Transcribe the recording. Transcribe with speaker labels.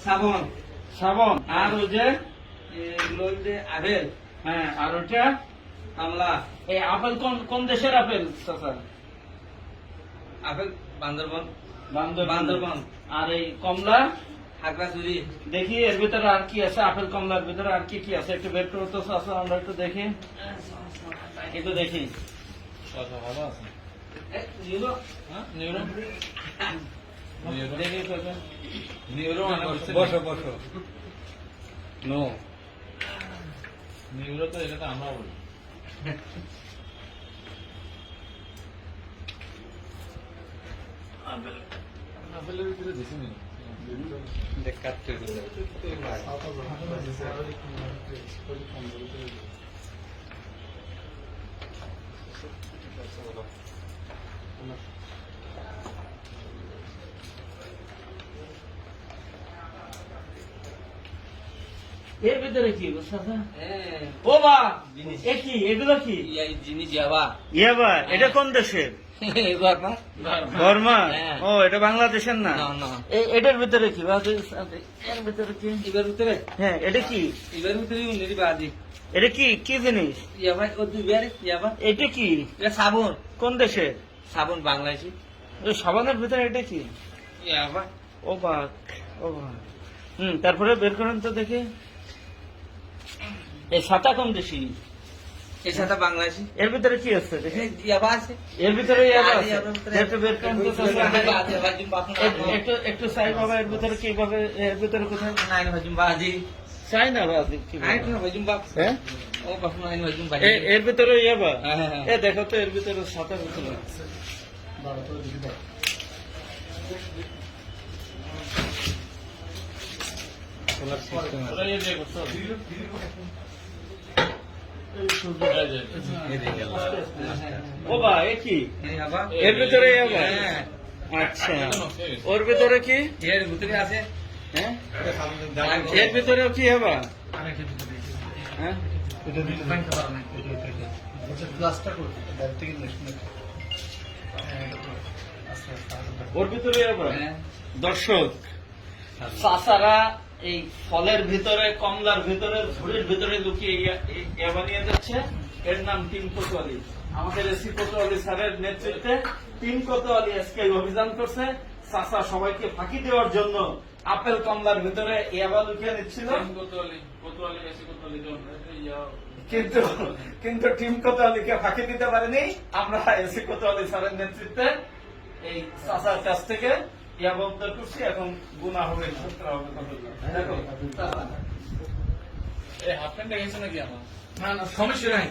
Speaker 1: শ্রাবণ
Speaker 2: শ্রাবণ আর ওই যে
Speaker 1: এগুলো যে আপেল,
Speaker 2: হ্যাঁ আর ওইটা
Speaker 1: কমলা।
Speaker 2: এই আপেল কোন কোন দেশের আপেল চাচা?
Speaker 1: আপেল বান্দরবন।
Speaker 2: বান্দরবান। আর এই কমলা
Speaker 1: খাগড়াছড়ি।
Speaker 2: দেখি এর ভিতরে আর কি আছে, আপেল কমলার ভিতরে আর কি কি আছে একটু বের করে তো চাচা, আমরা একটু দেখি, একটু দেখি।
Speaker 3: ভালো আছে।
Speaker 1: নিউরো
Speaker 3: নিউরো
Speaker 2: দেখি চাচা।
Speaker 3: নিউরো মানে
Speaker 1: বসো বসো।
Speaker 3: নো নিউরো তো এটা তো আমরা বলি। আপেলের ভিতরে দিছি নি
Speaker 1: দেখাতে
Speaker 2: এর ভিতরে কি গো চাচা?
Speaker 1: হ্যাঁ,
Speaker 2: ও বা
Speaker 1: জিনিস।
Speaker 2: এ কি, এগুলো কি?
Speaker 1: এই জিনিস যাবা
Speaker 2: ইয়াবা, এটা কোন দেশের?
Speaker 1: এবার না
Speaker 2: বর্মা?
Speaker 1: হ্যাঁ।
Speaker 2: ও এটা বাংলাদেশের না?
Speaker 1: না না
Speaker 2: এটার ভিতরে কি? এর ভিতরে কি?
Speaker 1: এবার ভিতরে
Speaker 2: হ্যাঁ এটা কি?
Speaker 1: এবার ভিতরে উন্নতি বাদি
Speaker 2: এটা কি কি জিনিস?
Speaker 1: ইয়াবা ও দুবার ইয়াবা
Speaker 2: এটা কি
Speaker 1: এটা সাবুন।
Speaker 2: কোন দেশের?
Speaker 1: সাবুন বাংলাদেশি।
Speaker 2: এই সাবানের ভিতরে এটা কি?
Speaker 1: ইয়াবা
Speaker 2: ও বাক, ও বাক। তারপরে বের করেন তো দেখে। এই সাতা কোন দেশি?
Speaker 1: এর সাথে বাংলাদেশি।
Speaker 2: এর ভিতরে কি আছে দেখে?
Speaker 1: ইয়াবা আছে।
Speaker 2: এর ভিতরে ইয়াবা
Speaker 1: আর
Speaker 2: আছে?
Speaker 1: ইয়াবার ভিতরে-
Speaker 2: একটু বের করেন তো চাচা। একটু একটু চাই বাবা, এর ভিতরে কি পাবে? এর ভিতরে কোথায়?
Speaker 1: নাইন ভাজুম বাজি।
Speaker 2: চাই না বাবা, কি
Speaker 1: আই
Speaker 2: বলবো?
Speaker 1: না ভাজুম বাপ।
Speaker 2: হ্যাঁ
Speaker 1: ও বাপ নাইন ভাজুম বাজি।
Speaker 2: এর ভিতরে ইয়াবা?
Speaker 1: হ্যাঁ, হ্যাঁ, হ্যাঁ।
Speaker 2: এ দেখো তো এর ভিতরে সাতার ভিতরে। ওরা এই দেখো তো। ও বা এ কি?
Speaker 1: ইয়াবা
Speaker 2: এর ভিতরে ইয়াবা?
Speaker 1: হ্যাঁ।
Speaker 2: আচ্ছা, ওর ভিতরে কি?
Speaker 1: এর ভিতরে আছে।
Speaker 2: হ্যাঁ এর ভিতরেও কি হবা? হ্যাঁ ওর ভিতরে হবা?
Speaker 1: হ্যাঁ।
Speaker 2: দর্শক, চাচারা এই ফলের ভিতরে, কমলার ভিতরে, ঝুড়ির ভিতরে লুকিয়ে ইয়াবা নিয়ে যাচ্ছে। এর নাম টিম কোতোয়ালি। আমাদের এসি কোতোয়ালি স্যারের নেতৃত্বে টিম কোতোয়ালি আজকে এই অভিযান করছে। চাচা সবাইকে ফাঁকি দেওয়ার জন্য আপেল কমলার ভিতরে ইয়াবা লুকিয়ে নিচ্ছিল, কিন্তু কিন্তু টিম কোতোয়ালিকে ফাঁকি দিতে পারেনি। আমরা এসি কোতোয়ালি স্যারের নেতৃত্বে এই চাচার কাছ থেকে ইয়াবা উদ্ধার করছি। এখন গুণা হবে, সূত্র হবে কতগুলো। দেখো চাচা।
Speaker 3: এই হাফ প্যান্টটা গেছে নাকি আমার?
Speaker 1: না না সমস্যা নাই।